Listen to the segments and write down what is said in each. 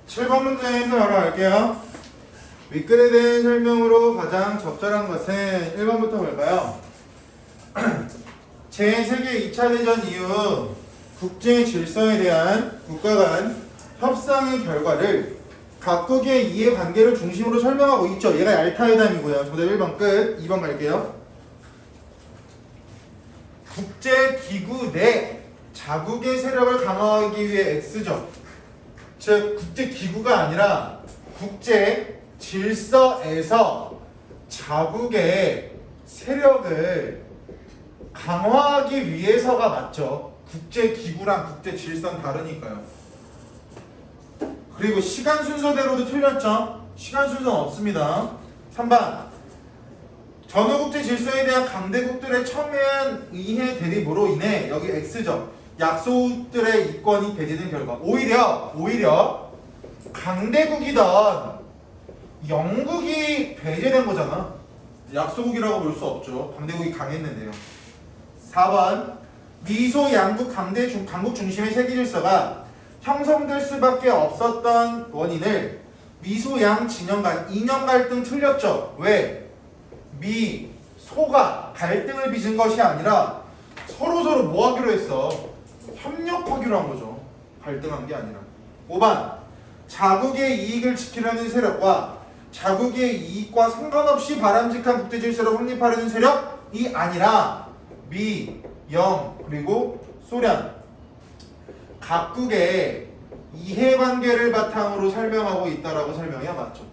7번 문제에서 바로 갈게요. 윗글에 대한 설명으로 가장 적절한 것은 1번부터 볼까요? 제2차 대전 이후 국제 질서에 대한 국가 간 협상의 결과를 각국의 이해관계를 중심으로 설명하고 있죠. 얘가 얄타회담이고요. 정답 1번 끝. 2번 갈게요. 국제기구 내 자국의 세력을 강화하기 위해 X죠. 즉 국제기구가 아니라 국제 질서에서 자국의 세력을 강화하기 위해서가 맞죠. 국제기구랑 국제질서는 다르니까요. 그리고 시간 순서대로도 틀렸죠. 시간 순서는 없습니다. 3번 전후국제 질서에 대한 강대국들의 첨예한 이해 대립으로 인해 여기 X죠. 약소국들의 이권이 배제된 결과 오히려 강대국이던 영국이 배제된 거잖아. 약소국이라고 볼 수 없죠. 강대국이 강했는데요. 4번 미소 양국 강국 중심의 세계 질서가 형성될 수밖에 없었던 원인을 미소 양 진영 간 이념 갈등 틀렸죠. 왜? 미, 소가 갈등을 빚은 것이 아니라 서로 뭐 하기로 했어? 협력하기로 한 거죠. 갈등한 게 아니라. 5번 자국의 이익을 지키려는 세력과 자국의 이익과 상관없이 바람직한 국제 질서를 확립하려는 세력이 아니라 미, 영, 그리고 소련 각국의 이해관계를 바탕으로 설명하고 있다라고 설명해야 맞죠.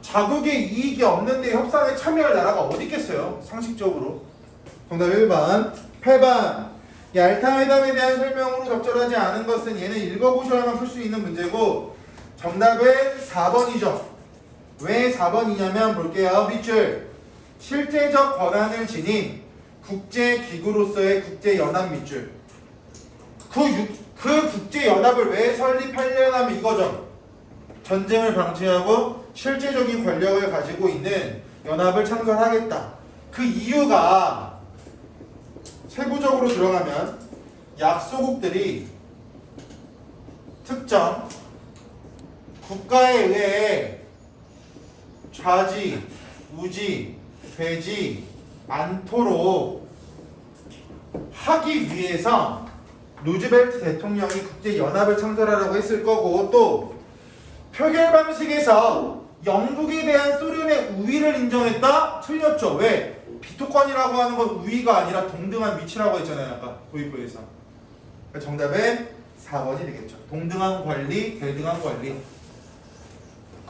자국의 이익이 없는데 협상에 참여할 나라가 어디 있겠어요? 상식적으로. 정답 1번. 8번 얄타회담에 대한 설명으로 적절하지 않은 것은 얘는 읽어보셔야만 풀 수 있는 문제고 정답은 4번이죠. 왜 4번이냐면 볼게요. 밑줄 실제적 권한을 지닌 국제기구로서의 국제연합 밑줄 그 국제연합을 왜 설립하려면 이거죠. 전쟁을 방지하고 실제적인 권력을 가지고 있는 연합을 창설하겠다. 그 이유가 세부적으로 들어가면 약소국들이 특정 국가에 의해 좌지, 우지, 되지 않도록 하기 위해서 루즈벨트 대통령이 국제연합을 창설하라고 했을 거고 또 표결 방식에서 영국에 대한 소련의 우위를 인정했다? 틀렸죠. 왜? 비토권이라고 하는 건 우위가 아니라 동등한 위치라고 했잖아요. 아까 도입부에서. 정답은 4번이 되겠죠. 동등한 권리, 대등한 권리.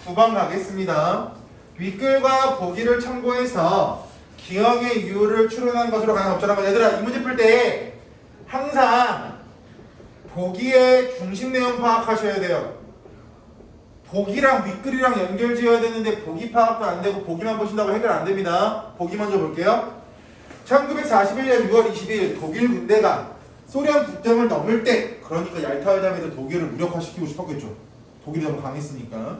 9번 가겠습니다. 윗글과 보기를 참고해서 기억의 이유를 추론한 것으로 가장 적절한 것. 얘들아 이 문제 풀 때 항상 보기의 중심 내용 파악하셔야 돼요. 보기랑 윗글이랑 연결 지어야 되는데 보기 파악도 안 되고 보기만 보신다고 해결 안 됩니다. 보기 먼저 볼게요. 1941년 6월 20일 독일 군대가 소련 국경을 넘을 때 그러니까 얄타회담에서 독일을 무력화시키고 싶었겠죠. 독일이 너무 강했으니까.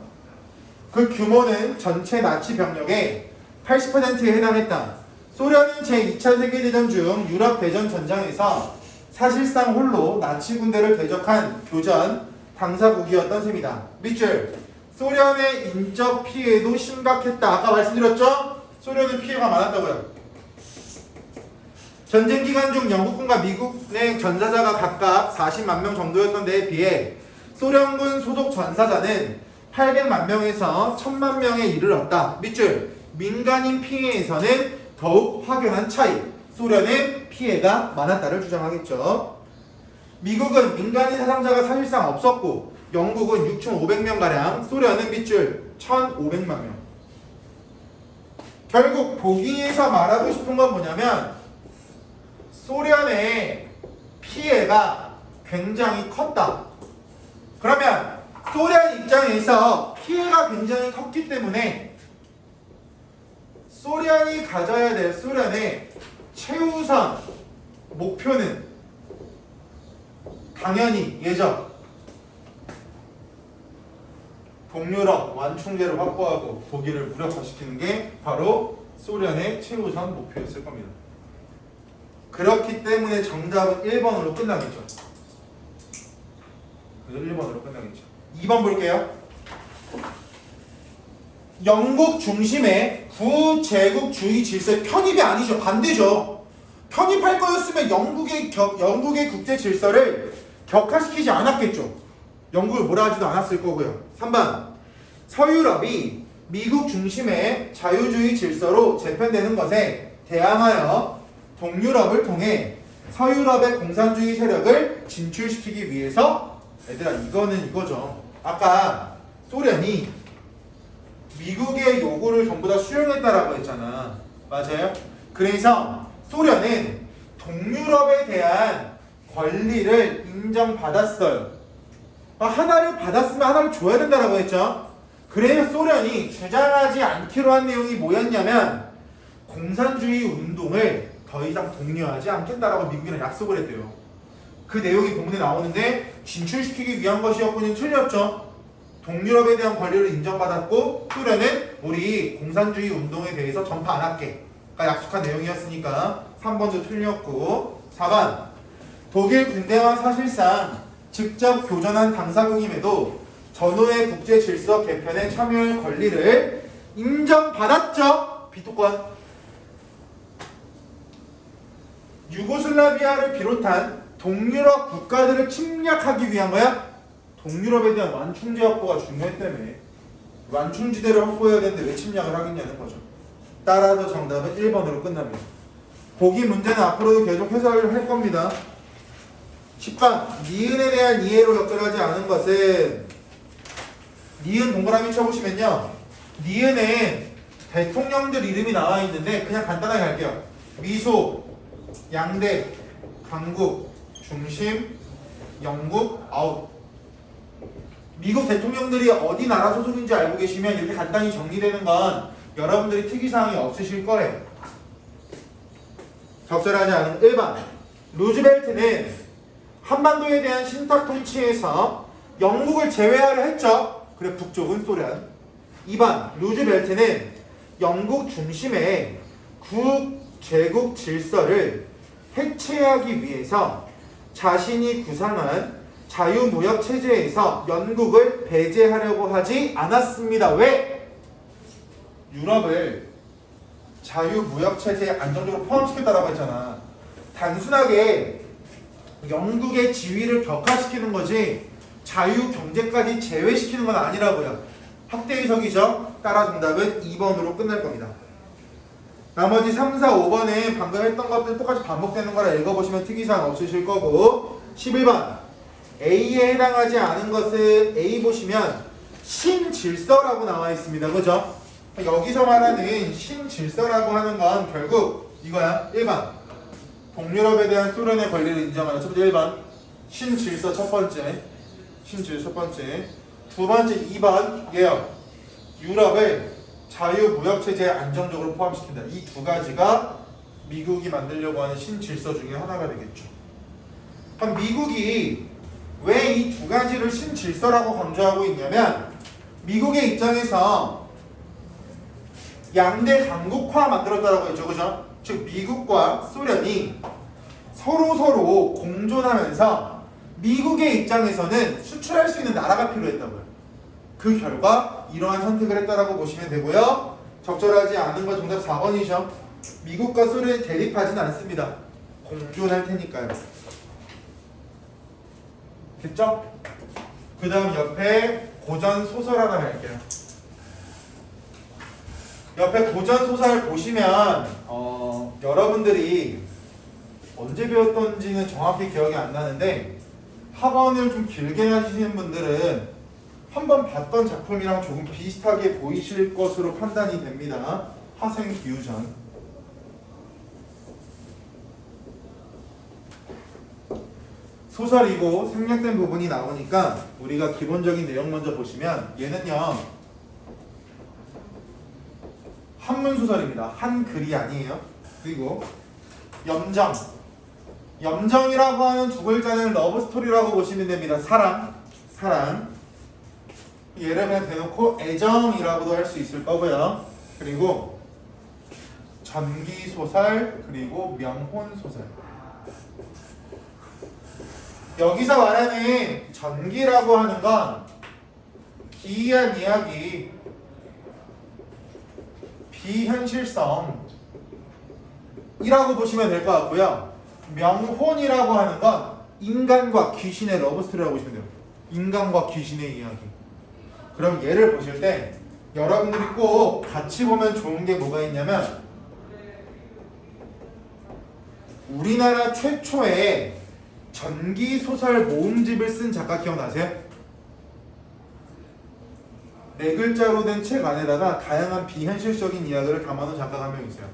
그 규모는 전체 나치 병력의 80%에 해당했다. 소련은 제2차 세계대전 중 유럽 대전 전장에서 사실상 홀로 나치 군대를 대적한 교전 당사국이었던 셈이다. 밑줄 소련의 인적 피해도 심각했다. 아까 말씀드렸죠? 소련은 피해가 많았다고요. 전쟁 기간 중 영국군과 미국의 전사자가 각각 40만 명 정도였던 데에 비해 소련군 소속 전사자는 800만 명에서 1000만 명에 이르렀다. 밑줄 민간인 피해에서는 더욱 확연한 차이. 소련은 피해가 많았다를 주장하겠죠. 미국은 민간인 사상자가 사실상 없었고 영국은 6,500명가량, 소련은 밑줄 1,500만 명. 결국 보기에서 말하고 싶은 건 뭐냐면 소련의 피해가 굉장히 컸다. 그러면 소련 입장에서 피해가 굉장히 컸기 때문에 소련이 가져야 될 소련의 최우선 목표는 당연히 예정 동유럽 완충제를 확보하고 독일을 무력화시키는 게 바로 소련의 최우선 목표였을 겁니다. 그렇기 때문에 정답은 1번으로 끝나겠죠. 그래서 1번으로 끝나겠죠. 2번 볼게요. 영국 중심의 구제국주의 질서의 편입이 아니죠. 반대죠. 편입할 거였으면 영국의 국제 질서를 격화시키지 않았겠죠. 영국을 뭐라 하지도 않았을 거고요. 3번 서유럽이 미국 중심의 자유주의 질서로 재편되는 것에 대항하여 동유럽을 통해 서유럽의 공산주의 세력을 진출시키기 위해서 얘들아 이거는 이거죠. 아까 소련이 미국의 요구를 전부 다 수용했다라고 했잖아. 맞아요? 그래서 소련은 동유럽에 대한 권리를 인정받았어요. 하나를 받았으면 하나를 줘야 된다라고 했죠. 그래서 소련이 주장하지 않기로 한 내용이 뭐였냐면 공산주의 운동을 더 이상 독려하지 않겠다라고 미국이랑 약속을 했대요. 그 내용이 본문에 나오는데 진출시키기 위한 것이었군요. 틀렸죠. 동유럽에 대한 권리를 인정받았고 소련은 우리 공산주의 운동에 대해서 전파 안 할게 약속한 내용이었으니까 3번도 틀렸고 4번 독일 군대와 사실상 직접 교전한 당사국임에도 전후의 국제 질서 개편에 참여할 권리를 인정받았죠. 비토권 유고슬라비아를 비롯한 동유럽 국가들을 침략하기 위한 거야? 동유럽에 대한 완충제 확보가 중요했다며. 완충지대를 확보해야 되는데 왜 침략을 하겠냐는 거죠. 따라서 정답은 1번으로 끝납니다. 보기 문제는 앞으로도 계속 해설을 할 겁니다. 10번 니은에 대한 이해로 적절하지 않은 것은 니은 동그라미 쳐보시면요. 니은에 대통령들 이름이 나와 있는데 그냥 간단하게 할게요. 미소, 양대, 강국, 중심, 영국, 아웃. 미국 대통령들이 어디 나라 소속인지 알고 계시면 이렇게 간단히 정리되는 건 여러분들이 특이사항이 없으실 거예요. 적절하지 않은 1번 루즈벨트는 한반도에 대한 신탁 통치에서 영국을 제외하려 했죠. 그래 북쪽은 소련. 2번 루즈벨트는 영국 중심의 국제국 질서를 해체하기 위해서 자신이 구상한 자유무역 체제에서 영국을 배제하려고 하지 않았습니다. 왜? 유럽을 자유무역 체제에 안정적으로 포함시켰다라고 했잖아. 단순하게 영국의 지위를 격화시키는 거지 자유경제까지 제외시키는 건 아니라고요. 확대 해석이죠. 따라 정답은 2번으로 끝날 겁니다. 나머지 3, 4, 5번은 방금 했던 것들 똑같이 반복되는 거라 읽어보시면 특이사항 없으실 거고 11번 A에 해당하지 않은 것은 A 보시면 신질서라고 나와 있습니다. 그죠? 여기서 말하는 신질서라고 하는 건 결국 이거야. 1번 동유럽에 대한 소련의 권리를 인정하는 첫 번째 1번 신질서 첫 번째 신질서 첫 번째 두 번째 2번 예요. 유럽을 자유무역체제에 안정적으로 포함시킨다. 이 두 가지가 미국이 만들려고 하는 신질서 중에 하나가 되겠죠. 그럼 미국이 왜 이 두 가지를 신질서라고 강조하고 있냐면 미국의 입장에서 양대 강국화 만들었다라고 했죠. 그죠? 즉 미국과 소련이 서로 공존하면서 미국의 입장에서는 수출할 수 있는 나라가 필요했다고요. 그 결과 이러한 선택을 했다라고 보시면 되고요. 적절하지 않은 건 정답 4번이죠. 미국과 소련이 대립하지는 않습니다. 공존할 테니까요. 됐죠? 그 다음 옆에 고전 소설 하나 할게요. 옆에 고전 소설 보시면 여러분들이 언제 배웠던지는 정확히 기억이 안 나는데 학원을 좀 길게 하시는 분들은 한번 봤던 작품이랑 조금 비슷하게 보이실 것으로 판단이 됩니다. 화생기우전. 소설이고 생략된 부분이 나오니까 우리가 기본적인 내용 먼저 보시면 얘는요 한문소설입니다. 한글이 아니에요. 그리고 염정. 염정이라고 하는 두 글자는 러브스토리라고 보시면 됩니다. 사랑. 예를 그냥 대놓고 애정이라고도 할 수 있을 거고요. 그리고 전기소설, 그리고 명혼소설. 여기서 말하는 전기라고 하는 건 기이한 이야기, 비현실성이라고 보시면 될 것 같고요. 명혼이라고 하는 건 인간과 귀신의 러브스토리라고 보시면 돼요. 인간과 귀신의 이야기. 그럼 얘를 보실 때 여러분들이 꼭 같이 보면 좋은 게 뭐가 있냐면 우리나라 최초의 전기소설 모음집을 쓴 작가 기억나세요? 네 글자로 된 책 안에다가 다양한 비현실적인 이야기를 담아놓은 작가가 한 명 있어요.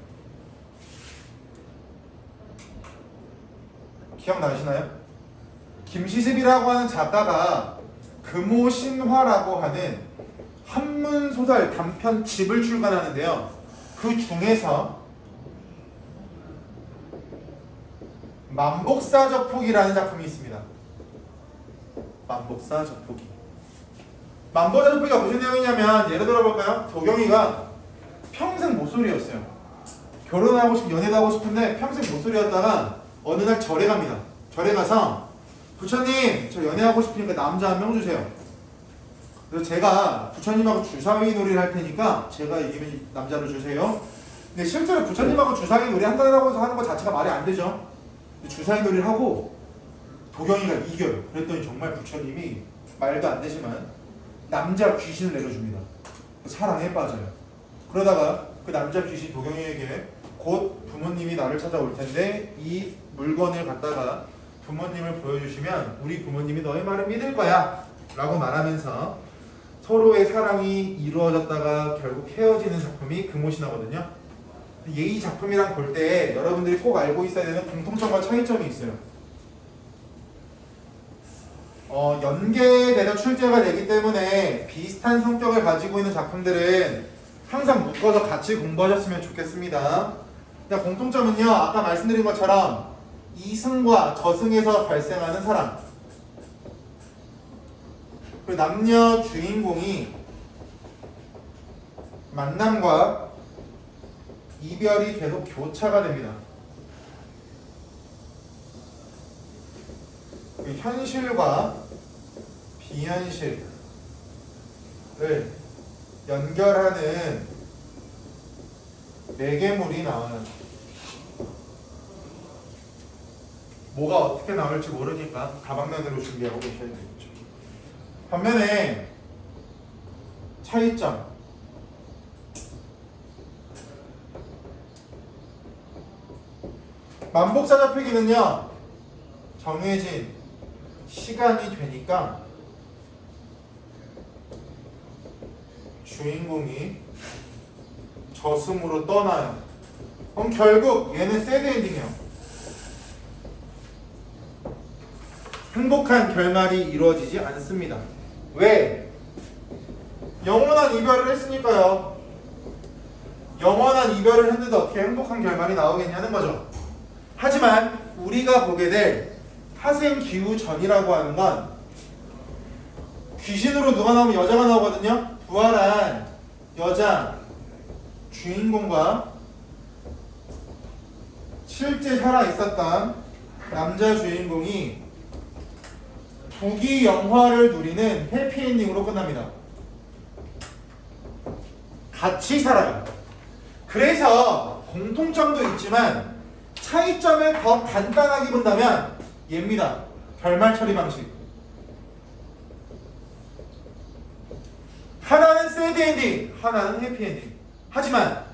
기억나시나요? 김시집이라고 하는 작가가 금오신화라고 하는 한문소설 단편집을 출간하는데요. 그 중에서 만복사저폭이라는 작품이 있습니다. 만복사저폭이. 만복사저폭이가 무슨 내용이냐면 예를 들어볼까요? 도경이가 평생 모쏠이었어요. 결혼하고 싶고 연애도 하고 싶은데 평생 모쏠이었다가 어느 날 절에 갑니다. 절에 가서 부처님 저 연애하고 싶으니까 남자 한 명 주세요. 그래서 제가 부처님하고 주사위 놀이를 할 테니까 제가 이기면 남자를 주세요. 근데 실제로 부처님하고 주사위 놀이 한다고 하는 것 자체가 말이 안 되죠. 주사위 놀이를 하고 도경이가 이겨요. 그랬더니 정말 부처님이 말도 안 되지만 남자 귀신을 내려줍니다. 사랑에 빠져요. 그러다가 그 남자 귀신 도경이에게 곧 부모님이 나를 찾아올 텐데 이 물건을 갖다가 부모님을 보여주시면 우리 부모님이 너의 말을 믿을 거야 라고 말하면서 서로의 사랑이 이루어졌다가 결국 헤어지는 작품이 금오신화거든요. 이 작품이랑 볼 때 여러분들이 꼭 알고 있어야 되는 공통점과 차이점이 있어요. 연계되는 출제가 되기 때문에 비슷한 성격을 가지고 있는 작품들은 항상 묶어서 같이 공부하셨으면 좋겠습니다. 공통점은요, 아까 말씀드린 것처럼 이승과 저승에서 발생하는 사랑, 그리고 남녀 주인공이 만남과 이별이 계속 교차가 됩니다. 현실과 비현실을 연결하는 매개물이 나와요. 뭐가 어떻게 나올지 모르니까 다방면으로 준비하고 계셔야 되겠죠. 반면에 차이점, 만복사저폐기는요 정해진 시간이 되니까 주인공이 저승으로 떠나요. 그럼 결국 얘는 새드 엔딩이에요. 행복한 결말이 이루어지지 않습니다. 왜? 영원한 이별을 했으니까요. 영원한 이별을 했는데 어떻게 행복한 결말이 나오겠냐는 거죠. 하지만 우리가 보게 될 화생기우전이라고 하는 건 귀신으로 누가 나오면 여자가 나오거든요. 부활한 여자 주인공과 실제 살아있었던 남자 주인공이 부귀영화를 누리는 해피엔딩으로 끝납니다. 같이 살아요. 그래서 공통점도 있지만 차이점을 더 간단하게 본다면 얘입니다. 결말 처리 방식. 하나는 새드 엔딩, 하나는 해피 엔딩. 하지만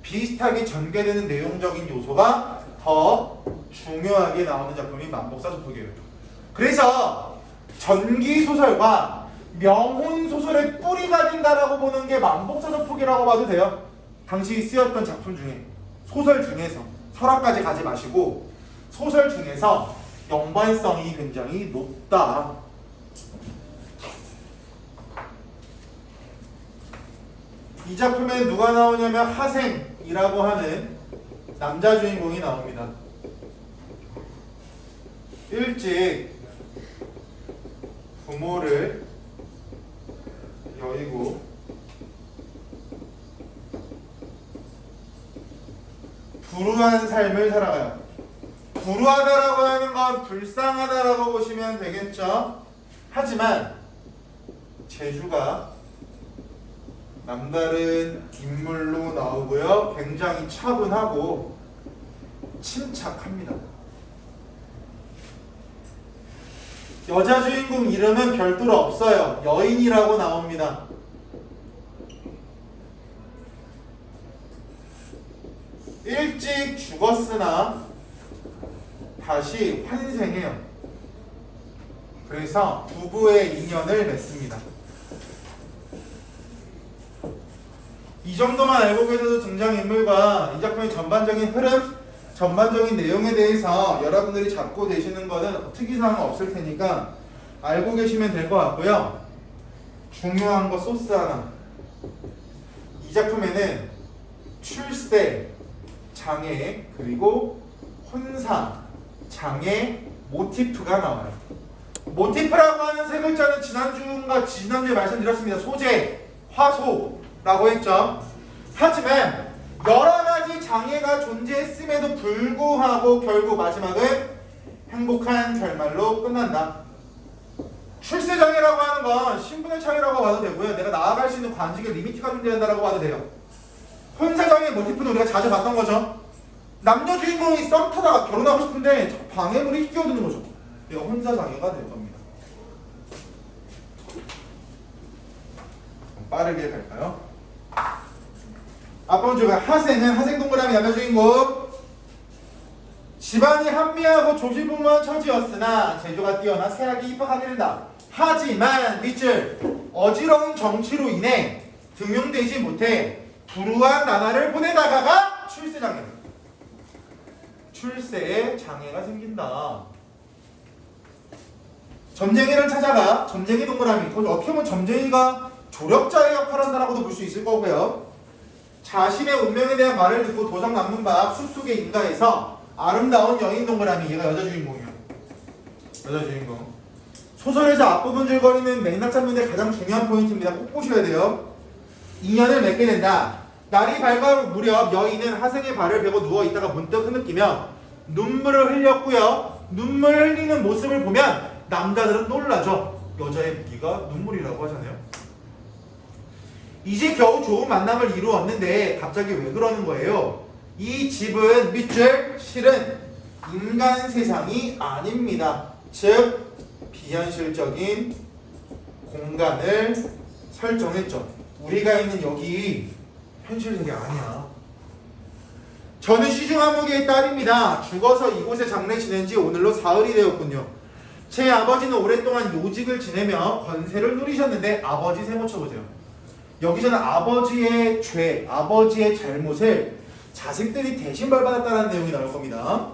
비슷하게 전개되는 내용적인 요소가 더 중요하게 나오는 작품이 만복사저폭이에요. 그래서 전기소설과 명혼소설의 뿌리가 된다라고 보는 게 만복사저폭이라고 봐도 돼요. 당시 쓰였던 작품 중에, 소설 중에서 설화까지 가지 마시고 소설 중에서 연관성이 굉장히 높다. 이 작품에 누가 나오냐면 하생이라고 하는 남자 주인공이 나옵니다. 일찍 부모를 여의고 불우한 삶을 살아가요. 불우하다라고 하는 건 불쌍하다라고 보시면 되겠죠. 하지만 재주가 남다른 인물로 나오고요. 굉장히 차분하고 침착합니다. 여자 주인공 이름은 별도로 없어요. 여인이라고 나옵니다. 일찍 죽었으나 다시 환생해요. 그래서 부부의 인연을 맺습니다. 이 정도만 알고 계셔도 등장인물과 이 작품의 전반적인 흐름, 전반적인 내용에 대해서 여러분들이 잡고 되시는 거는 특이사항은 없을 테니까 알고 계시면 될 것 같고요. 중요한 거 소스 하나. 이 작품에는 출세, 장애, 그리고 혼사, 장애, 모티프가 나와요. 모티프라고 하는 세 글자는 지난주에 말씀드렸습니다. 소재, 화소라고 했죠. 하지만 여러 가지 장애가 존재했음에도 불구하고 결국 마지막은 행복한 결말로 끝난다. 출세장애라고 하는 건 신분의 차이라고 봐도 되고요. 내가 나아갈 수 있는 관직의 리미트가 존재한다라고 봐도 돼요. 혼사장애 모티프는 우리가 자주 봤던 거죠. 남녀 주인공이 썸 타다가 결혼하고 싶은데 방해물이 끼어드는 거죠. 이거 혼사장애가 될 겁니다. 빠르게 갈까요? 아빠 먼저 하생은 하생동그라미 남녀 주인공. 집안이 한미하고 조실부무한 처지였으나 재주가 뛰어나 세학이 입학하게 된다. 하지만 밑줄 어지러운 정치로 인해 등용되지 못해 불우한 나날을 보내다가가 출세장애. 출세에 장애가 생긴다. 점쟁이를 찾아가. 점쟁이 동그라미. 어떻게 보면 점쟁이가 조력자의 역할을 한다라고도 볼 수 있을 거고요. 자신의 운명에 대한 말을 듣고 도적 남는 바 숲속에 인가해서 아름다운 여인 동그라미. 얘가 여자 주인공이에요. 여자 주인공. 소설에서 앞부분 줄거리는 맥락 잡는 데 가장 중요한 포인트입니다. 꼭 보셔야 돼요. 인연을 맺게 된다. 날이 밝아올 무렵 여인은 하생의 발을 베고 누워있다가 문득 흐느끼며 눈물을 흘렸고요. 눈물 흘리는 모습을 보면 남자들은 놀라죠. 여자의 무기가 눈물이라고 하잖아요. 이제 겨우 좋은 만남을 이루었는데 갑자기 왜 그러는 거예요? 이 집은 밑줄 실은 인간 세상이 아닙니다. 즉 비현실적인 공간을 설정했죠. 우리가 있는 여기 현실 세계 아니야. 저는 시중아무개의 딸입니다. 죽어서 이곳에 장례 지낸 지 오늘로 사흘이 되었군요. 제 아버지는 오랫동안 요직을 지내며 권세를 누리셨는데 아버지 세모 쳐보세요. 여기서는 아버지의 죄, 아버지의 잘못을 자식들이 대신 벌받았다는 내용이 나올 겁니다.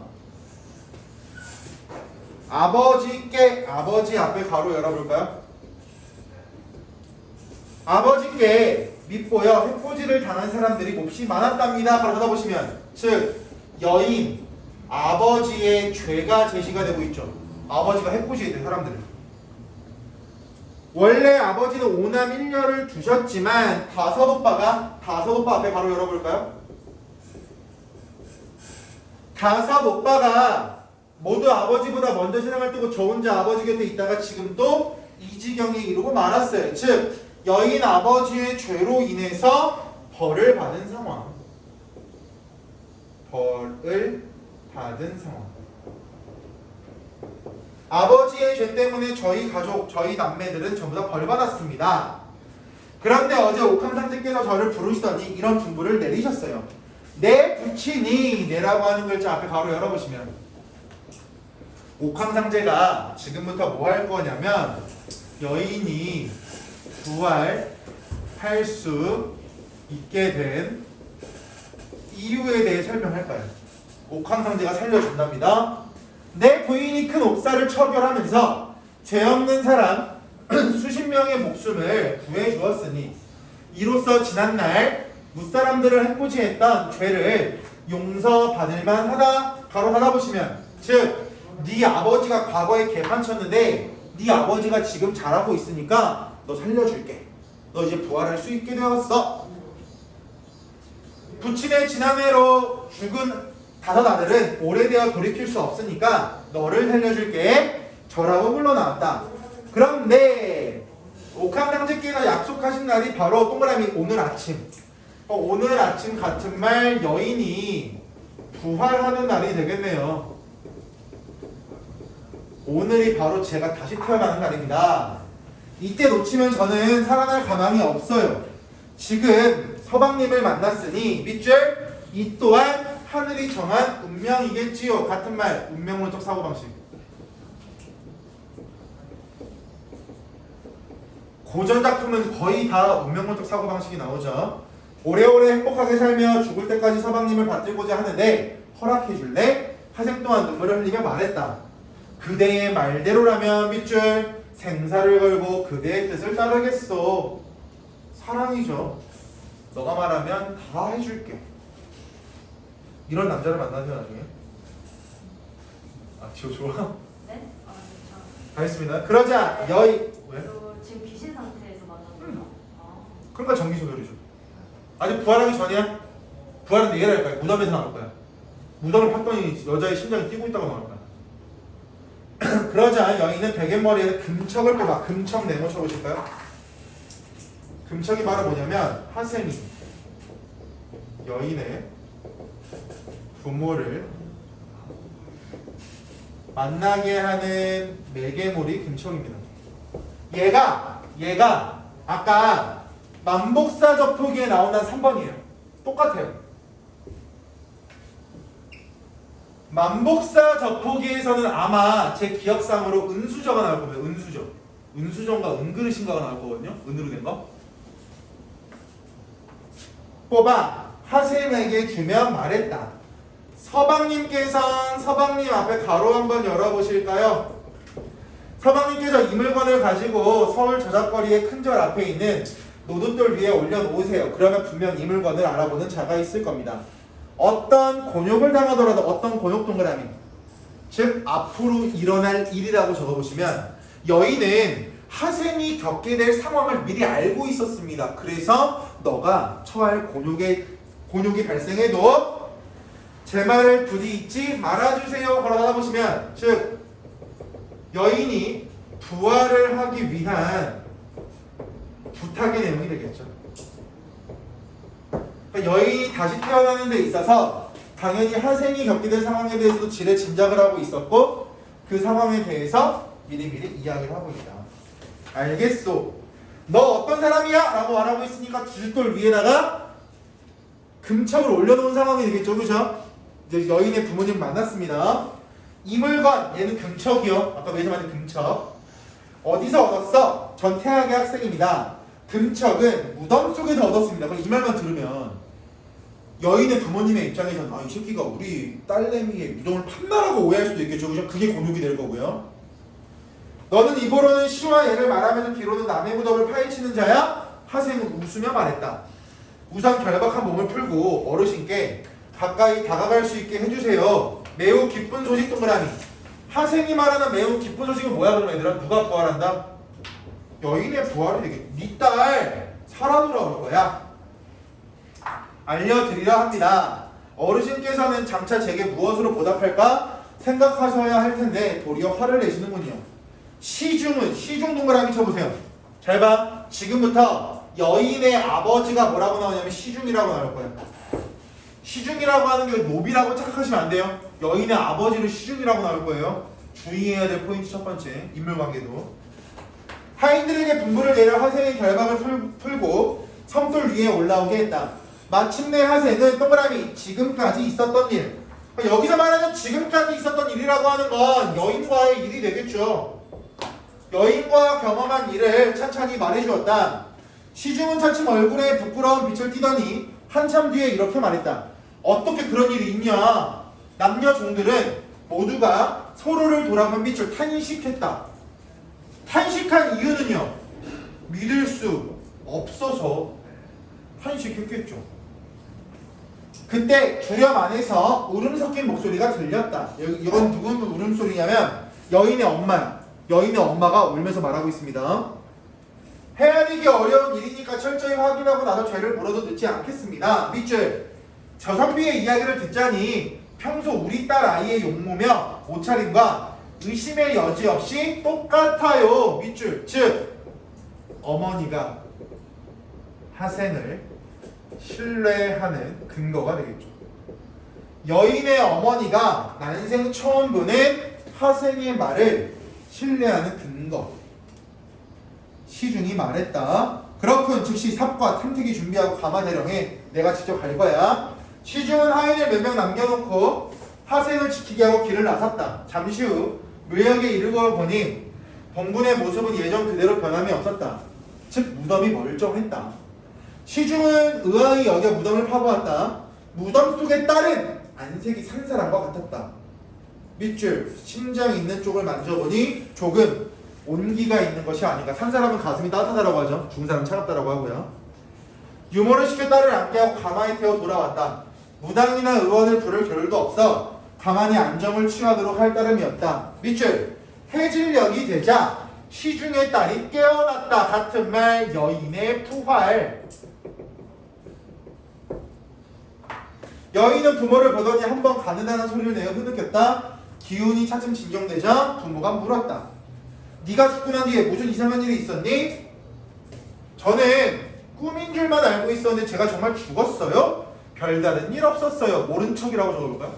아버지 앞에 가로 열어볼까요? 아버지께 밉보여 해코지를 당한 사람들이 몹시 많았답니다. 바로 받아보시면 즉 여인, 아버지의 죄가 제시가 되고 있죠. 아버지가 해코지했대 사람들을. 원래 아버지는 5남 1녀를 두셨지만 다섯 오빠 앞에 바로 열어볼까요? 다섯 오빠가 모두 아버지보다 먼저 세상을 뜨고 저 혼자 아버지 곁에 있다가 지금 또 이 지경에 이르고 말았어요. 즉 여인 아버지의 죄로 인해서 벌을 받은 상황. 벌을 받은 상황. 아버지의 죄 때문에 저희 가족, 저희 남매들은 전부 다 벌 받았습니다. 그런데 어제 옥황상제께서 저를 부르시더니 이런 분부를 내리셨어요. 내 부친이 내라고 하는 글자 앞에 가로 열어보시면 옥황상제가 지금부터 뭐 할 거냐면 여인이 부활할 수 있게 된 이유에 대해 설명할 거예요. 옥황상제가 살려준답니다. 내 부인이 큰 옥사를 처결하면서 죄 없는 사람 수십 명의 목숨을 구해주었으니 이로써 지난날 무사람들을 해코지했던 죄를 용서받을 만하다. 가로 닫아보시면 즉 네 아버지가 과거에 개판 쳤는데 네 아버지가 지금 잘하고 있으니까 너 살려줄게. 너 이제 부활할 수 있게 되었어. 부친의 지난해로 죽은 다섯 아들은 오래되어 돌이킬 수 없으니까 너를 살려줄게. 저라고 물러나왔다. 그런데 옥황상제께서 약속하신 날이 바로 동그라미 오늘 아침. 오늘 아침 같은 말 여인이 부활하는 날이 되겠네요. 오늘이 바로 제가 다시 태어나는 날입니다. 이때 놓치면 저는 살아날 가망이 없어요. 지금 서방님을 만났으니 밑줄 이 또한 하늘이 정한 운명이겠지요. 같은 말 운명론적 사고방식. 고전 작품은 거의 다 운명론적 사고방식이 나오죠. 오래오래 행복하게 살며 죽을 때까지 서방님을 받들고자 하는데 허락해줄래? 하생 또한 눈물을 흘리며 말했다. 그대의 말대로라면 밑줄 생사를 걸고 그대의 뜻을 따르겠소. 사랑이죠. 너가 말하면 다 해줄게. 이런 남자를 만나세요 나중에. 아 지호 좋아? 네? 알겠습니다. 그러자 여인 왜? 지금 귀신 상태에서 만난 거예요? 그러니까 정기소멸이죠. 아직 부활하기 전이야? 부활은 얘를 할 거야. 무덤에서 나올 거야. 무덤을 팠더니 여자의 심장이 뛰고 있다고 나올 거야. 그러자 여인은 베갯머리에 금척을 뽑아. 금척 네모 쳐보실까요? 금척이 바로 뭐냐면 하셈이 여인의 부모를 만나게 하는 매개물이 금척입니다. 얘가 아까 만복사 접촉기에 나온다는 3번이에요. 똑같아요. 만복사 접촉기에서는 아마 제 기억상으로 은수저가 나올 겁니다. 은수저. 은수저인가 은그릇인가가 나올 거거든요. 은으로 된 거. 뽑아 하셈에게 주며 말했다. 서방님께선 서방님 앞에 가로 한번 열어보실까요? 서방님께서 이 물건을 가지고 서울 저작거리의 큰 절 앞에 있는 노돛돌 위에 올려놓으세요. 그러면 분명 이 물건을 알아보는 자가 있을 겁니다. 어떤 곤욕을 당하더라도 어떤 곤욕 동그라미 즉 앞으로 일어날 일이라고 적어보시면 여인은 하셈이 겪게 될 상황을 미리 알고 있었습니다. 그래서 너가 처할 곤욕이 발생해도 제 말을 부디 잊지 말아주세요. 걸어가다 보시면 즉 여인이 부활을 하기 위한 부탁의 내용이 되겠죠. 그러니까 여인이 다시 태어나는 데 있어서 당연히 하셈이 겪게 될 상황에 대해서도 지레 짐작을 하고 있었고 그 상황에 대해서 미리미리 이야기를 하고 있다. 알겠소. 너 어떤 사람이야? 라고 말하고 있으니까 주춧돌 위에다가 금척을 올려놓은 상황이 되겠죠. 그죠? 이제 여인의 부모님 만났습니다. 이 물건 얘는 금척이요. 아까 위에서 말한 금척. 어디서 얻었어? 전 태학의 학생입니다. 금척은 무덤 속에서 얻었습니다. 그럼 이 말만 들으면 여인의 부모님의 입장에서는 이 새끼가 우리 딸내미의 무덤을 판다라고 오해할 수도 있겠죠. 그죠? 그게 곤욕이 될 거고요. 너는 입으로는 시와 예를 말하면서 뒤로는 남의 무덤을 파헤치는 자야? 하셈은 웃으며 말했다. 우선 결박한 몸을 풀고 어르신께 가까이 다가갈 수 있게 해주세요. 매우 기쁜 소식 동그라미. 하셈이 말하는 매우 기쁜 소식은 뭐야 그럼 얘들아? 누가 부활한다? 여인의 부활이 되겠지. 네 딸 살아 돌아올 거야. 알려드리려 합니다. 어르신께서는 장차 제게 무엇으로 보답할까 생각하셔야 할 텐데 도리어 화를 내시는군요. 시중 동그라미 쳐보세요. 잘 봐. 지금부터 여인의 아버지가 뭐라고 나오냐면 시중이라고 나올 거예요. 시중이라고 하는 게 노비라고 착각하시면 안 돼요. 여인의 아버지를 시중이라고 나올 거예요. 주의해야 될 포인트 첫 번째. 인물관계도. 하인들에게 분부를 내려 하셈의 결박을 풀고 섬돌 위에 올라오게 했다. 마침내 하셈은 동그라미 지금까지 있었던 일. 여기서 말하는 지금까지 있었던 일이라고 하는 건 여인과의 일이 되겠죠. 여인과 경험한 일을 찬찬히 말해주었다. 시중은 차츰 얼굴에 부끄러운 빛을 띠더니 한참 뒤에 이렇게 말했다. 어떻게 그런 일이 있냐? 남녀 종들은 모두가 서로를 돌아본 빛을 탄식했다. 탄식한 이유는요. 믿을 수 없어서 탄식했겠죠. 그때 주염 안에서 울음 섞인 목소리가 들렸다. 이건 누구 울음소리냐면 여인의 엄마야. 여인의 엄마가 울면서 말하고 있습니다. 헤아리기 어려운 일이니까 철저히 확인하고 나서 죄를 물어도 늦지 않겠습니다. 밑줄. 저 선비의 이야기를 듣자니 평소 우리 딸 아이의 용모며 옷차림과 의심의 여지 없이 똑같아요. 밑줄. 즉 어머니가 하생을 신뢰하는 근거가 되겠죠. 여인의 어머니가 난생 처음 보는 하생의 말을 신뢰하는 근거. 시중이 말했다. 그렇군. 즉시 삽과 탐택이 준비하고 가마대령에 내가 직접 갈 거야. 시중은 하인을 몇 명 남겨놓고 하생을 지키게 하고 길을 나섰다. 잠시 후 묘역에 이르고 보니 본군의 모습은 예전 그대로 변함이 없었다. 즉 무덤이 멀쩡했다. 시중은 의아히 여겨 무덤을 파보았다. 무덤 속의 딸은 안색이 산 사람과 같았다. 밑줄 심장이 있는 쪽을 만져보니 조금 온기가 있는 것이 아닌가. 산 사람은 가슴이 따뜻하다고 하죠. 죽은 사람은 차갑다고 하고요. 유모를 시켜 딸을 안게 하고 가만히 태워 돌아왔다. 무당이나 의원을 부를 겨를도 없어 가만히 안정을 취하도록 할 따름이었다. 밑줄 해질녘이 되자 시중의 딸이 깨어났다. 같은 말 여인의 부활. 여인은 부모를 보더니 한번 가느다는 소리를 내어 흐느꼈다. 기운이 차츰 진정되자 부모가 물었다. 네가 죽고 난 뒤에 무슨 이상한 일이 있었니? 저는 꿈인 줄만 알고 있었는데 제가 정말 죽었어요? 별다른 일 없었어요. 모른 척이라고 적어볼까요?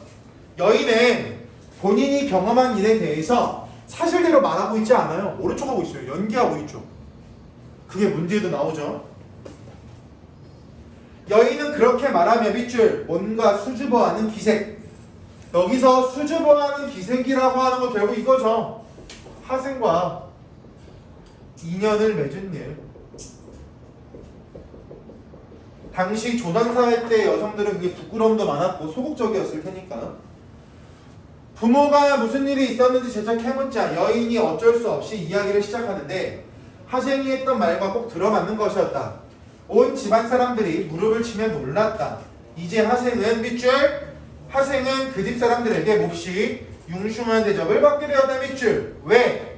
여인은 본인이 경험한 일에 대해서 사실대로 말하고 있지 않아요. 모른 척하고 있어요. 연기하고 있죠. 그게 문제도 나오죠. 여인은 그렇게 말하며 밑줄 뭔가 수줍어하는 기색. 여기서 수줍어하는 기색이라고 하는 건 결국 이거죠. 하생과 인연을 맺은 일. 당시 조선사회 때 여성들은 그게 부끄러움도 많았고 소극적이었을 테니까 부모가 무슨 일이 있었는지 재차 캐묻자 여인이 어쩔 수 없이 이야기를 시작하는데 하생이 했던 말과 꼭 들어맞는 것이었다. 온 집안 사람들이 무릎을 치며 놀랐다. 이제 하생은 밑줄 하생은 그 집 사람들에게 몹시 융숭한 대접을 받게 되었다. 밑줄 왜?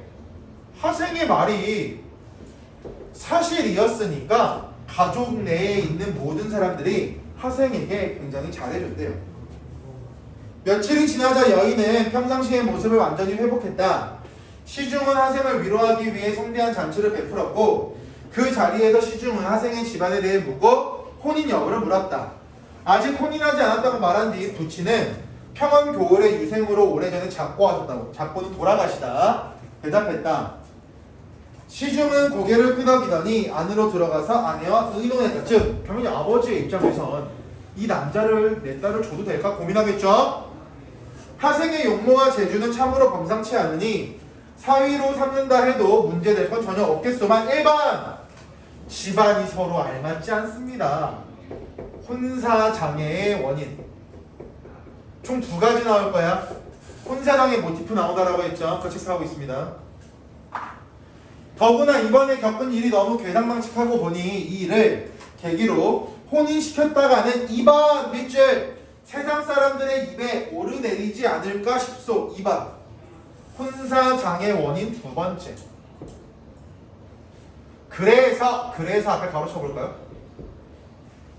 하생의 말이 사실이었으니까 가족 내에 있는 모든 사람들이 하생에게 굉장히 잘해줬대요. 며칠이 지나자 여인은 평상시의 모습을 완전히 회복했다. 시중은 하생을 위로하기 위해 성대한 잔치를 베풀었고 그 자리에서 시중은 하생의 집안에 대해 묻고 혼인 여부를 물었다. 아직 혼인하지 않았다고 말한 뒤 부친은 평원교월의 유생으로 오래전에 작고하셨다고. 작고는 돌아가시다. 대답했다. 시중은 고개를 끄덕이더니 안으로 들어가서 아내와 의논했다. 즉 당연히 아버지의 입장에선 이 남자를 내 딸을 줘도 될까 고민하겠죠. 하생의 용모와 재주는 참으로 범상치 않으니 사위로 삼는다 해도 문제될 건 전혀 없겠소만 1번 집안이 서로 알맞지 않습니다. 혼사장애의 원인 총 2가지 나올 거야. 혼사장애 모티프 나오다라고 했죠. 그거 체크하고 있습니다. 더구나 이번에 겪은 일이 너무 괴상망측하고 보니 이 일을 계기로 혼인시켰다가는 2번 밑줄 세상 사람들의 입에 오르내리지 않을까 싶소. 2번 혼사장애 원인 2번째. 그래서 앞에 가로쳐 볼까요?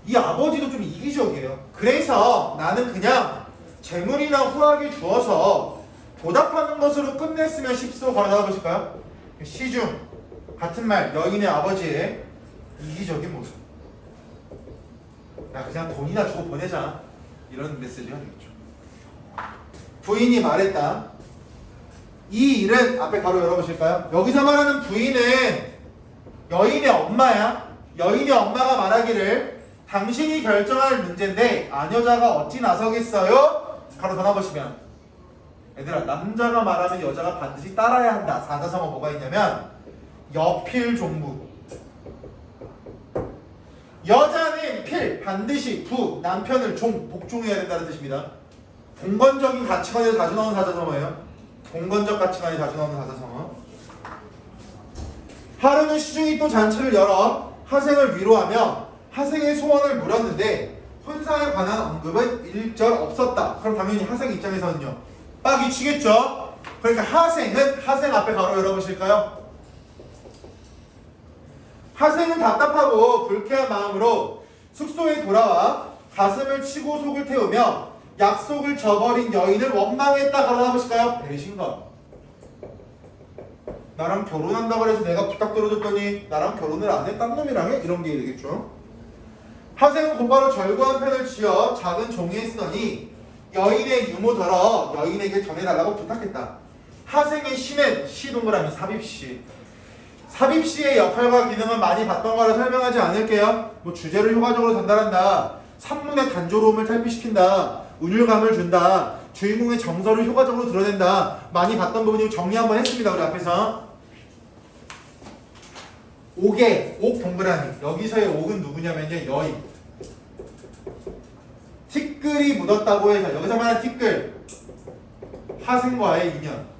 이 아버지도 좀 이기적이에요. 그래서 나는 그냥 재물이나 후하게 주어서 보답하는 것으로 끝냈으면 싶소. 걸어다 보실까요? 시중 같은 말 여인의 아버지의 이기적인 모습. 야 그냥 돈이나 주고 보내자 이런 메시지가 되겠죠. 부인이 말했다. 이 일은 앞에 가로 열어보실까요? 여기서 말하는 부인은 여인의 엄마야. 여인의 엄마가 말하기를 당신이 결정할 문제인데 아녀자가 어찌 나서겠어요? 가로 닫아보시면 얘들아 남자가 말하면 여자가 반드시 따라야 한다. 사자성어 뭐가 있냐면 여필종부. 여자는 필 반드시 부 남편을 종 복종해야 된다는 뜻입니다. 봉건적인 가치관에서 자주 나오는 사자성어예요. 봉건적 가치관에 자주 나오는 사자성어. 하루는 시중이 또 잔치를 열어 하생을 위로하며 하생의 소원을 물었는데 혼사에 관한 언급은 일절 없었다. 그럼 당연히 하생 입장에서는요 빡이 치겠죠. 그러니까 하생은 하생 앞에 가로 열어보실까요? 하생은 답답하고 불쾌한 마음으로 숙소에 돌아와 가슴을 치고 속을 태우며 약속을 저버린 여인을 원망했다. 가로 닫아보실까요? 배신감. 나랑 결혼한다고 해서 내가 부탁 들어줬더니 나랑 결혼을 안 해? 딴 놈이랑 해? 이런 게 되겠죠. 하생은 곧바로 절구한 펜을 쥐어 작은 종이에 쓰더니 여인의 유모더러 여인에게 전해달라고 부탁했다. 하생의 시는 시 동그라미 삽입시. 삽입시의 역할과 기능은 많이 봤던 거라 설명하지 않을게요. 뭐 주제를 효과적으로 전달한다. 산문의 단조로움을 탈피시킨다. 운율감을 준다. 주인공의 정서를 효과적으로 드러낸다. 많이 봤던 부분이고 정리 한번 했습니다. 우리 앞에서. 옥의 옥 동그라미. 여기서의 옥은 누구냐면요. 여인. 티끌이 묻었다고 해서 여기서 말하는 티끌. 하생과의 인연.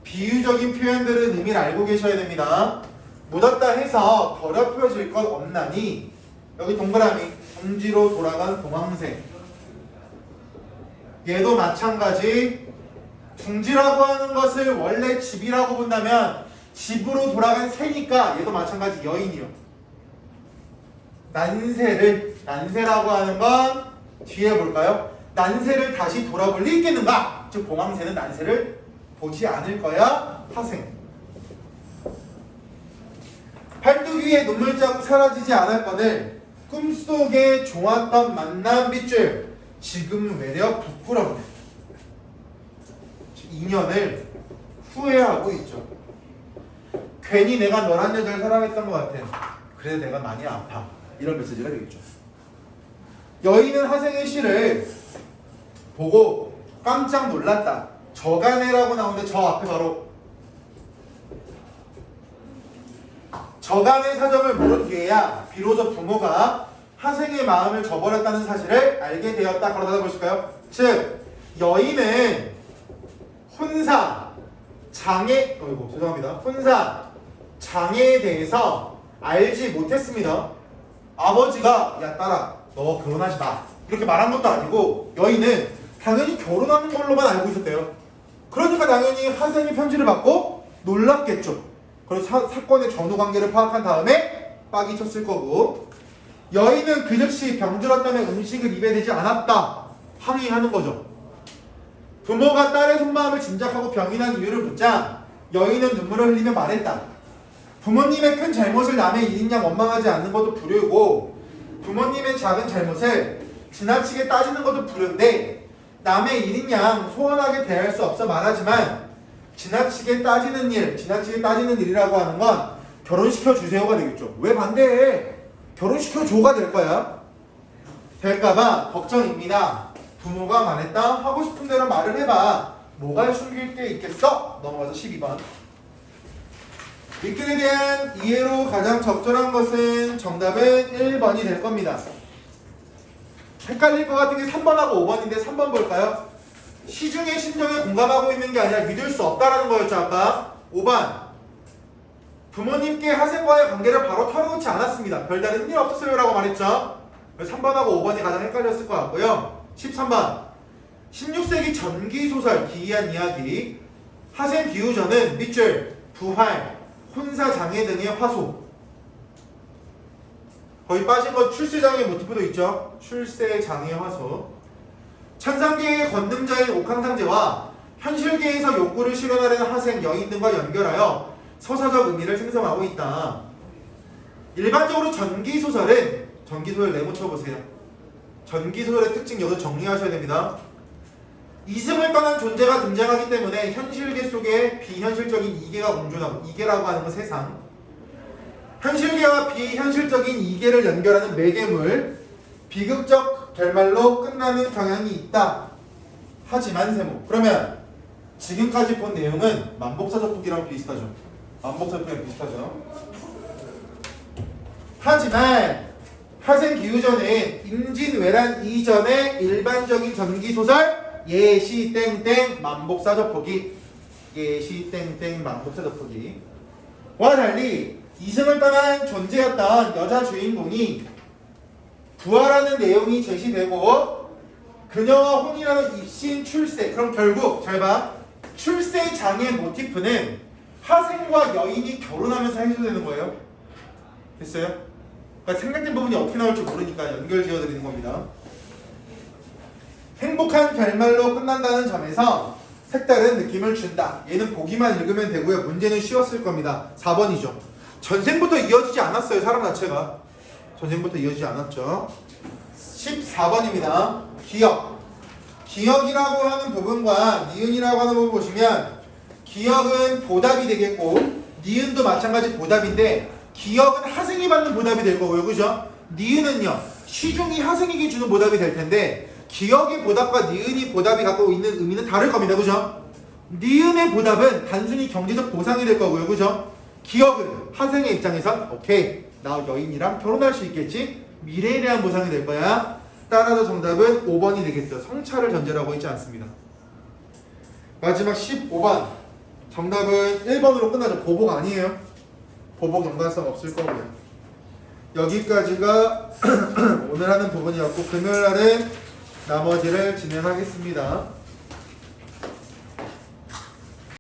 비유적인 표현들은 의미를 알고 계셔야 됩니다. 묻었다 해서 더럽혀질 것 없나니 여기 동그라미 둥지로 돌아간 동황새. 얘도 마찬가지. 둥지라고 하는 것을 원래 집이라고 본다면 집으로 돌아간 새니까 얘도 마찬가지 여인이요. 난새라고 하는 건 뒤에 볼까요? 난새를 다시 돌아볼 리 있겠는가? 즉 봉황새는 난새를 보지 않을 거야. 하생. 팔뚝 위에 눈물자국 사라지지 않았거늘 꿈속에 좋았던 만남 빗줄 지금 외려 부끄럽네. 인연을 후회하고 있죠. 괜히 내가 너란 여자를 사랑했던 것 같아. 그래서 내가 많이 아파. 이런 메시지가 되겠죠. 여인은 하생의 시를 보고 깜짝 놀랐다. 저간해라고 나오는데 저 앞에 바로 저간의 사정을 모른 뒤에야 비로소 부모가 하생의 마음을 저버렸다는 사실을 알게 되었다. 바로 닫아보실까요? 즉 여인은 혼사 장애에 대해서 알지 못했습니다. 아버지가 야 딸아 너 결혼하지 마 이렇게 말한 것도 아니고 여인은 당연히 결혼하는 걸로만 알고 있었대요. 그러니까 당연히 하생이 편지를 받고 놀랐겠죠. 그래서 사건의 전후 관계를 파악한 다음에 빡이 쳤을 거고, 여인은 그 즉시 병들었다며 음식을 입에 대지 않았다 항의하는 거죠. 부모가 딸의 속마음을 짐작하고 병이 난 이유를 묻자 여인은 눈물을 흘리며 말했다. 부모님의 큰 잘못을 남의 일인 양 원망하지 않는 것도 불효고 부모님의 작은 잘못을 지나치게 따지는 것도 불효인데 남의 일인 양 소원하게 대할 수 없어 말하지만 지나치게 따지는 일이라고 하는 건 결혼시켜 주세요가 되겠죠. 왜 반대해? 결혼시켜 줘가 될 거야. 될까봐 걱정입니다. 부모가 말했다. 하고 싶은 대로 말을 해봐. 뭐가 숨길 게 있겠어? 넘어가서 12번. 윗글에 대한 이해로 가장 적절한 것은 정답은 1번이 될 겁니다. 헷갈릴 것 같은 게 3번하고 5번인데 3번 볼까요? 시중의 심정에 공감하고 있는 게 아니라 믿을 수 없다라는 거였죠. 아까 5번 부모님께 하생과의 관계를 바로 털어놓지 않았습니다. 별다른 일 없었어요 라고 말했죠. 3번하고 5번이 가장 헷갈렸을 것 같고요. 13번 16세기 전기소설 기이한 이야기 하생 비유저는 밑줄 부활 혼사장애 등의 화소. 거의 빠진 건 출세장애 모티프도 있죠. 출세장애 화소. 천상계의 권능자인 옥황상제와 현실계에서 욕구를 실현하려는 하생 여인 등과 연결하여 서사적 의미를 생성하고 있다. 일반적으로 전기소설 네모 쳐보세요. 전기소설의 특징 여기서 정리하셔야 됩니다. 이승을 떠난 존재가 등장하기 때문에 현실계 속에 비현실적인 이계가 공존하고, 이계라고 하는 건 세상, 현실계와 비현실적인 이계를 연결하는 매개물, 비극적 결말로 끝나는 경향이 있다. 하지만 세모. 그러면 지금까지 본 내용은 만복사적북이랑 비슷하죠. 만복사적북이랑 비슷하죠. 하지만 하생 기우전은 임진왜란 이전의 일반적인 전기소설 예시 땡땡 만복사적폭이 예시 땡땡 만복사적폭이 와 달리 이승을 떠난 존재였던 여자 주인공이 부활하는 내용이 제시되고 그녀와 혼인하는 입신 출세. 그럼 결국 잘 봐. 출세 장애 모티프는 하생과 여인이 결혼하면서 해소되는 거예요. 됐어요? 그러니까 생략된 부분이 어떻게 나올지 모르니까 연결 지어드리는 겁니다. 행복한 결말로 끝난다는 점에서 색다른 느낌을 준다. 얘는 보기만 읽으면 되고요. 문제는 쉬웠을 겁니다. 4번이죠. 전생부터 이어지지 않았어요. 사람 자체가. 전생부터 이어지지 않았죠. 14번입니다. 기억. 기억이라고 하는 부분과 니은이라고 하는 부분 보시면 기억은 보답이 되겠고 니은도 마찬가지 보답인데 기억은 하생이 받는 보답이 될 거고요. 그죠? 니은은요. 시중이 하생에게 주는 보답이 될 텐데 기억의 보답과 니은이 보답이 갖고 있는 의미는 다를 겁니다. 그죠? 니은의 보답은 단순히 경제적 보상이 될 거고요. 그죠? 기억은 하생의 입장에선 오케이 나 여인이랑 결혼할 수 있겠지? 미래에 대한 보상이 될 거야. 따라서 정답은 5번이 되겠죠. 성찰을 전제로 하고 있지 않습니다. 마지막 15번 정답은 1번으로 끝나죠. 보복 아니에요. 보복 연관성 없을 거고요. 여기까지가 오늘 하는 부분이었고 금요일날은 나머지를 진행하겠습니다.